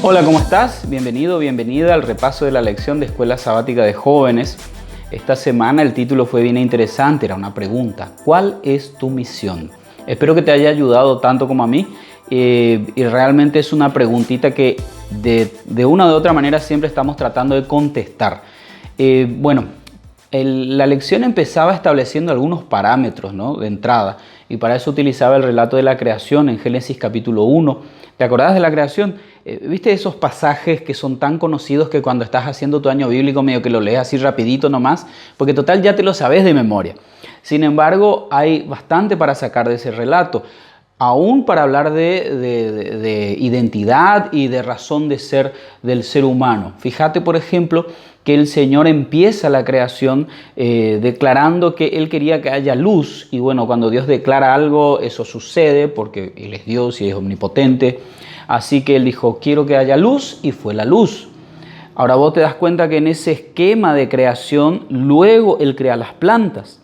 Hola, ¿cómo estás? Bienvenido, bienvenida al repaso de la lección de Escuela Sabática de Jóvenes. Esta semana el título fue bien interesante, era una pregunta. ¿Cuál es tu misión? Espero que te haya ayudado tanto como a mí y realmente es una preguntita que de una u otra manera siempre estamos tratando de contestar. La lección empezaba estableciendo algunos parámetros, ¿no?, de entrada, y para eso utilizaba el relato de la creación en Génesis capítulo 1. ¿Te acordás de la creación? ¿Viste esos pasajes que son tan conocidos que cuando estás haciendo tu año bíblico medio que lo lees así rapidito nomás? Porque total ya te lo sabes de memoria. Sin embargo, hay bastante para sacar de ese relato, aún para hablar de identidad y de razón de ser del ser humano. Fíjate, por ejemplo, que el Señor empieza la creación declarando que Él quería que haya luz. Y bueno, cuando Dios declara algo, eso sucede porque Él es Dios y es omnipotente. Así que Él dijo, quiero que haya luz, y fue la luz. Ahora vos te das cuenta que en ese esquema de creación, luego Él crea las plantas.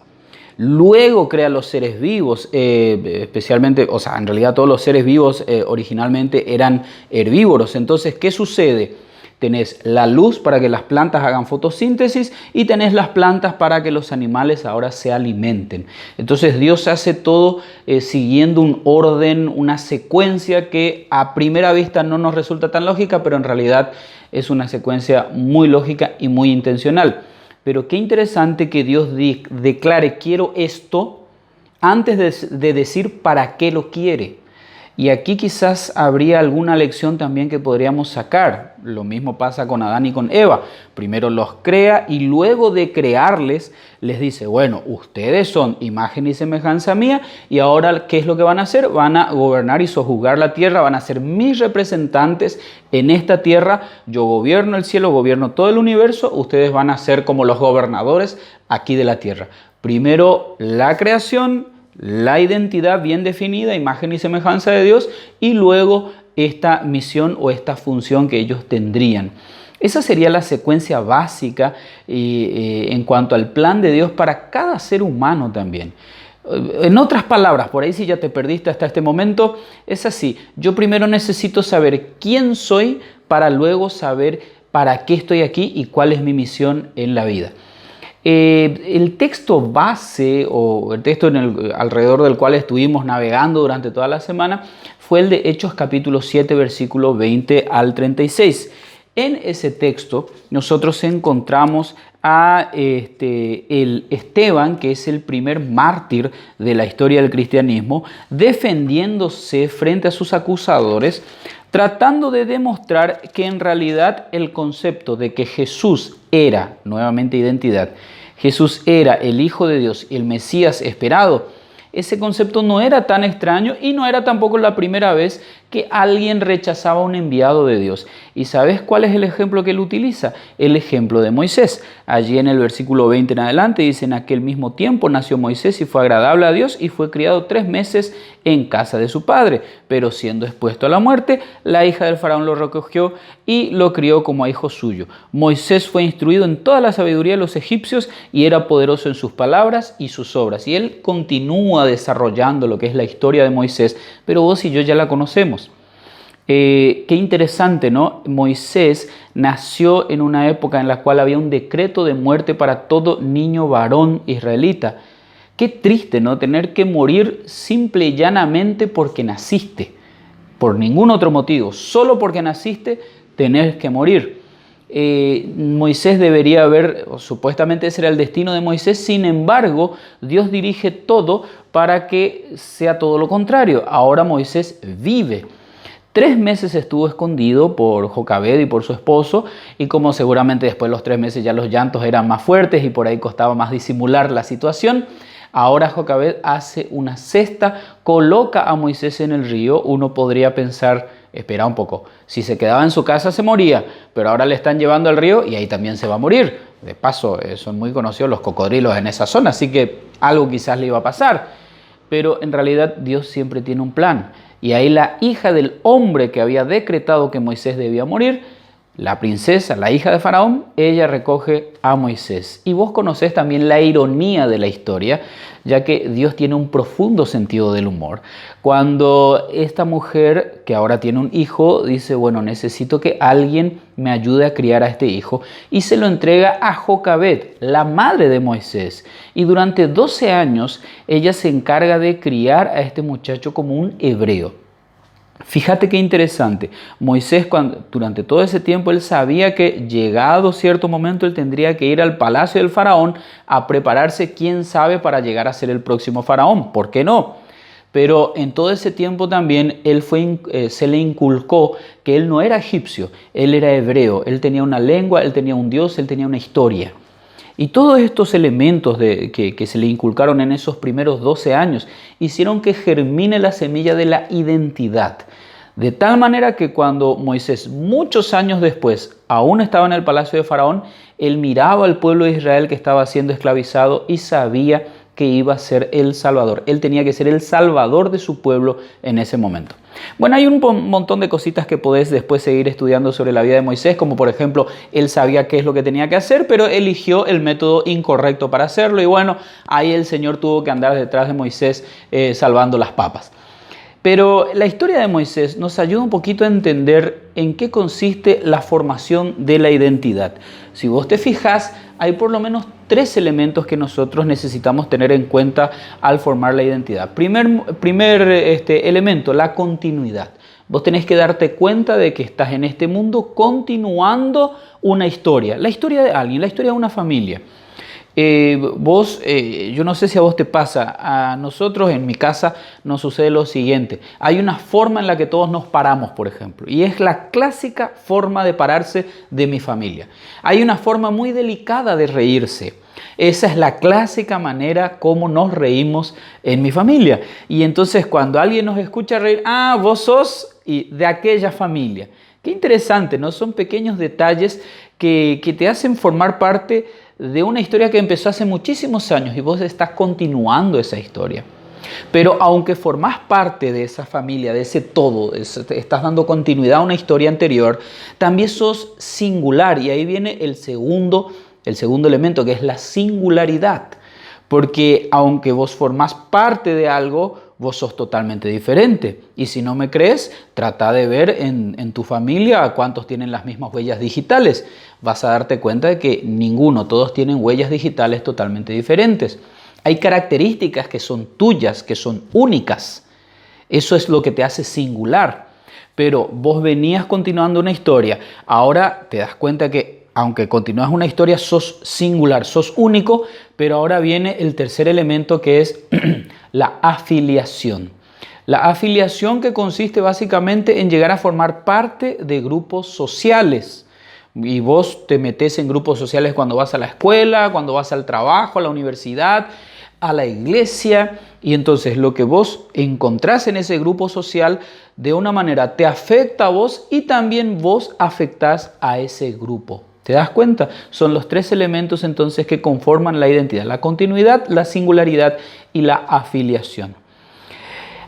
Luego crea los seres vivos, especialmente, en realidad todos los seres vivos originalmente eran herbívoros. Entonces, ¿qué sucede? Tenés la luz para que las plantas hagan fotosíntesis y tenés las plantas para que los animales ahora se alimenten. Entonces Dios hace todo siguiendo un orden, una secuencia que a primera vista no nos resulta tan lógica, pero en realidad es una secuencia muy lógica y muy intencional. Pero qué interesante que Dios declare quiero esto antes de decir para qué lo quiere. Y aquí quizás habría alguna lección también que podríamos sacar. Lo mismo pasa con Adán y con Eva. Primero los crea y luego de crearles les dice, bueno, ustedes son imagen y semejanza mía y ahora ¿qué es lo que van a hacer? Van a gobernar y sojuzgar la tierra, van a ser mis representantes en esta tierra. Yo gobierno el cielo, gobierno todo el universo, ustedes van a ser como los gobernadores aquí de la tierra. Primero la creación, la identidad bien definida, imagen y semejanza de Dios, y luego esta misión o esta función que ellos tendrían. Esa sería la secuencia básica en cuanto al plan de Dios para cada ser humano también. En otras palabras, por ahí si ya te perdiste hasta este momento, es así. Yo primero necesito saber quién soy para luego saber para qué estoy aquí y cuál es mi misión en la vida. El texto base o el texto alrededor del cual estuvimos navegando durante toda la semana fue el de Hechos capítulo 7 versículo 20 al 36. En ese texto nosotros encontramos a el Esteban, que es el primer mártir de la historia del cristianismo, defendiéndose frente a sus acusadores, tratando de demostrar que en realidad el concepto de que Jesús era, nuevamente identidad, Jesús era el Hijo de Dios, el Mesías esperado, ese concepto no era tan extraño y no era tampoco la primera vez que alguien rechazaba un enviado de Dios. ¿Y sabes cuál es el ejemplo que él utiliza? El ejemplo de Moisés. Allí en el versículo 20 en adelante dice, en aquel mismo tiempo nació Moisés y fue agradable a Dios y fue criado 3 meses en casa de su padre. Pero siendo expuesto a la muerte, la hija del faraón lo recogió y lo crió como a hijo suyo. Moisés fue instruido en toda la sabiduría de los egipcios y era poderoso en sus palabras y sus obras. Y él continúa desarrollando lo que es la historia de Moisés, pero vos y yo ya la conocemos. Qué interesante, ¿no? Moisés nació en una época en la cual había un decreto de muerte para todo niño varón israelita. Qué triste, ¿no? Tener que morir simple y llanamente porque naciste, por ningún otro motivo, solo porque naciste tenés que morir. Moisés debería haber, supuestamente ese era el destino de Moisés, sin embargo, Dios dirige todo para que sea todo lo contrario. Ahora Moisés vive. 3 meses estuvo escondido por Jocabed y por su esposo, y como seguramente después de los 3 meses ya los llantos eran más fuertes y por ahí costaba más disimular la situación, ahora Jocabed hace una cesta, coloca a Moisés en el río. Uno podría pensar, espera un poco, si se quedaba en su casa se moría, pero ahora le están llevando al río y ahí también se va a morir. De paso, son muy conocidos los cocodrilos en esa zona, así que algo quizás le iba a pasar. Pero en realidad Dios siempre tiene un plan. Y ahí la hija del hombre que había decretado que Moisés debía morir, la princesa, la hija de Faraón, ella recoge a Moisés. Y vos conocés también la ironía de la historia, ya que Dios tiene un profundo sentido del humor. Cuando esta mujer, que ahora tiene un hijo, dice, bueno, necesito que alguien me ayude a criar a este hijo, y se lo entrega a Jocabed, la madre de Moisés. Y durante 12 años ella se encarga de criar a este muchacho como un hebreo. Fíjate qué interesante. Moisés, durante todo ese tiempo, él sabía que llegado cierto momento él tendría que ir al palacio del faraón a prepararse, quién sabe, para llegar a ser el próximo faraón. ¿Por qué no? Pero en todo ese tiempo también se le inculcó que él no era egipcio, él era hebreo. Él tenía una lengua, él tenía un Dios, él tenía una historia. Y todos estos elementos que se le inculcaron en esos primeros 12 años hicieron que germine la semilla de la identidad. De tal manera que cuando Moisés, muchos años después, aún estaba en el palacio de Faraón, él miraba al pueblo de Israel que estaba siendo esclavizado y sabía que iba a ser el Salvador. Él tenía que ser el Salvador de su pueblo en ese momento. Bueno, hay un montón de cositas que podés después seguir estudiando sobre la vida de Moisés, como por ejemplo, él sabía qué es lo que tenía que hacer, pero eligió el método incorrecto para hacerlo y bueno, ahí el Señor tuvo que andar detrás de Moisés salvando las papas. Pero la historia de Moisés nos ayuda un poquito a entender en qué consiste la formación de la identidad. Si vos te fijás, hay por lo menos 3 elementos que nosotros necesitamos tener en cuenta al formar la identidad. Primer elemento, la continuidad. Vos tenés que darte cuenta de que estás en este mundo continuando una historia. La historia de alguien, la historia de una familia. Yo no sé si a vos te pasa, a nosotros en mi casa nos sucede lo siguiente. Hay una forma en la que todos nos paramos, por ejemplo, y es la clásica forma de pararse de mi familia. Hay una forma muy delicada de reírse. Esa es la clásica manera como nos reímos en mi familia. Y entonces cuando alguien nos escucha reír, vos sos de aquella familia. Qué interesante, ¿no? Son pequeños detalles que te hacen formar parte de una historia que empezó hace muchísimos años y vos estás continuando esa historia. Pero aunque formás parte de esa familia, de ese todo, estás dando continuidad a una historia anterior, también sos singular y ahí viene el segundo elemento, que es la singularidad. Porque aunque vos formás parte de algo, vos sos totalmente diferente. Y si no me crees, trata de ver en tu familia a cuántos tienen las mismas huellas digitales. Vas a darte cuenta de que todos tienen huellas digitales totalmente diferentes. Hay características que son tuyas, que son únicas. Eso es lo que te hace singular. Pero vos venías continuando una historia. Ahora te das cuenta que aunque continúas una historia, sos singular, sos único, pero ahora viene el tercer elemento que es la afiliación. La afiliación que consiste básicamente en llegar a formar parte de grupos sociales. Y vos te metés en grupos sociales cuando vas a la escuela, cuando vas al trabajo, a la universidad, a la iglesia. Y entonces lo que vos encontrás en ese grupo social de una manera te afecta a vos y también vos afectás a ese grupo. ¿Te das cuenta? Son los 3 elementos entonces que conforman la identidad: la continuidad, la singularidad y la afiliación.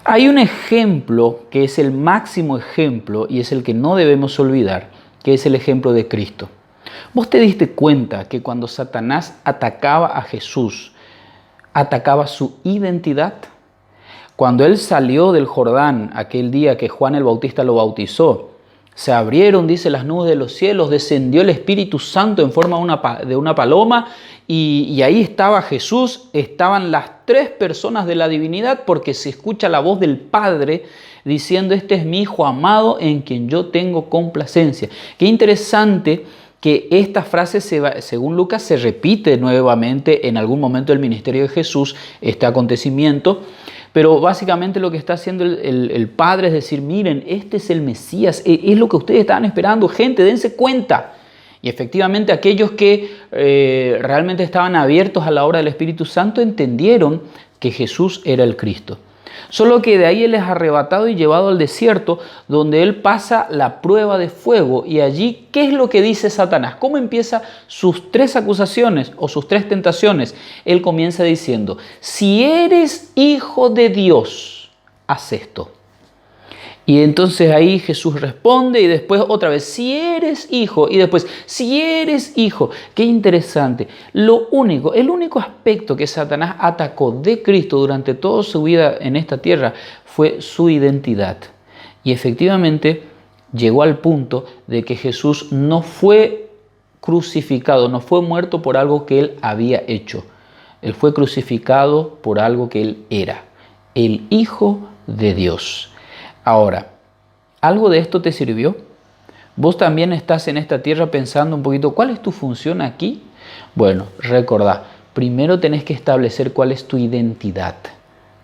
Hay un ejemplo que es el máximo ejemplo y es el que no debemos olvidar, que es el ejemplo de Cristo. ¿Vos te diste cuenta que cuando Satanás atacaba a Jesús, atacaba su identidad? Cuando él salió del Jordán aquel día que Juan el Bautista lo bautizó, se abrieron, dice, las nubes de los cielos, descendió el Espíritu Santo en forma de una paloma y ahí estaba Jesús, estaban las 3 personas de la divinidad porque se escucha la voz del Padre diciendo: este es mi Hijo amado en quien yo tengo complacencia. Qué interesante que esta frase, según Lucas, se repite nuevamente en algún momento del ministerio de Jesús, este acontecimiento. Pero básicamente lo que está haciendo el Padre es decir: miren, este es el Mesías, es lo que ustedes estaban esperando, gente, dense cuenta. Y efectivamente aquellos que realmente estaban abiertos a la obra del Espíritu Santo entendieron que Jesús era el Cristo. Solo que de ahí Él es arrebatado y llevado al desierto, donde Él pasa la prueba de fuego. Y allí, ¿qué es lo que dice Satanás? ¿Cómo empieza sus 3 acusaciones o sus 3 tentaciones? Él comienza diciendo: si eres hijo de Dios, haz esto. Y entonces ahí Jesús responde y después otra vez, si eres hijo, y después, si eres hijo. Qué interesante. El único aspecto que Satanás atacó de Cristo durante toda su vida en esta tierra fue su identidad. Y efectivamente llegó al punto de que Jesús no fue crucificado, no fue muerto por algo que él había hecho. Él fue crucificado por algo que él era, el Hijo de Dios. Ahora, ¿algo de esto te sirvió? ¿Vos también estás en esta tierra pensando un poquito cuál es tu función aquí? Bueno, recordá, primero tenés que establecer cuál es tu identidad,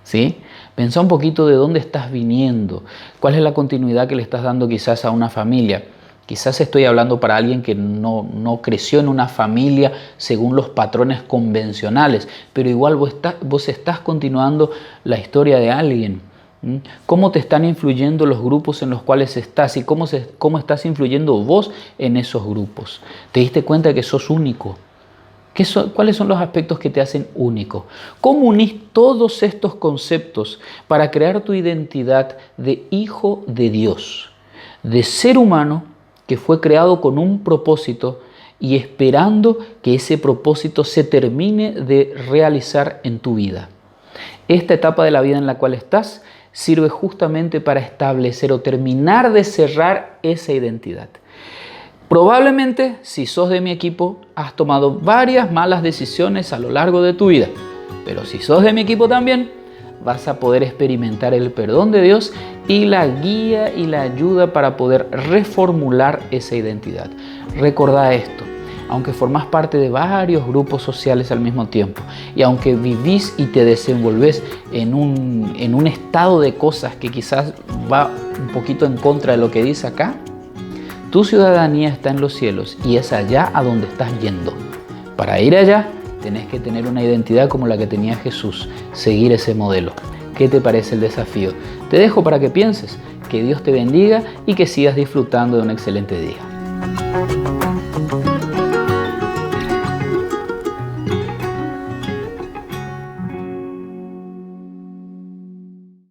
¿sí? Pensá un poquito de dónde estás viniendo, cuál es la continuidad que le estás dando quizás a una familia. Quizás estoy hablando para alguien que no creció en una familia según los patrones convencionales, pero igual vos estás continuando la historia de alguien. ¿Cómo te están influyendo los grupos en los cuales estás y cómo estás influyendo vos en esos grupos? ¿Te diste cuenta que sos único? ¿Cuáles son los aspectos que te hacen único? ¿Cómo unís todos estos conceptos para crear tu identidad de hijo de Dios, de ser humano que fue creado con un propósito y esperando que ese propósito se termine de realizar en tu vida? Esta etapa de la vida en la cual estás sirve justamente para establecer o terminar de cerrar esa identidad. Probablemente, si sos de mi equipo, has tomado varias malas decisiones a lo largo de tu vida. Pero si sos de mi equipo también, vas a poder experimentar el perdón de Dios y la guía y la ayuda para poder reformular esa identidad. Recordá esto. Aunque formás parte de varios grupos sociales al mismo tiempo y aunque vivís y te desenvolves en un estado de cosas que quizás va un poquito en contra de lo que dice acá, tu ciudadanía está en los cielos y es allá a donde estás yendo. Para ir allá tenés que tener una identidad como la que tenía Jesús, seguir ese modelo. ¿Qué te parece el desafío? Te dejo para que pienses, que Dios te bendiga y que sigas disfrutando de un excelente día.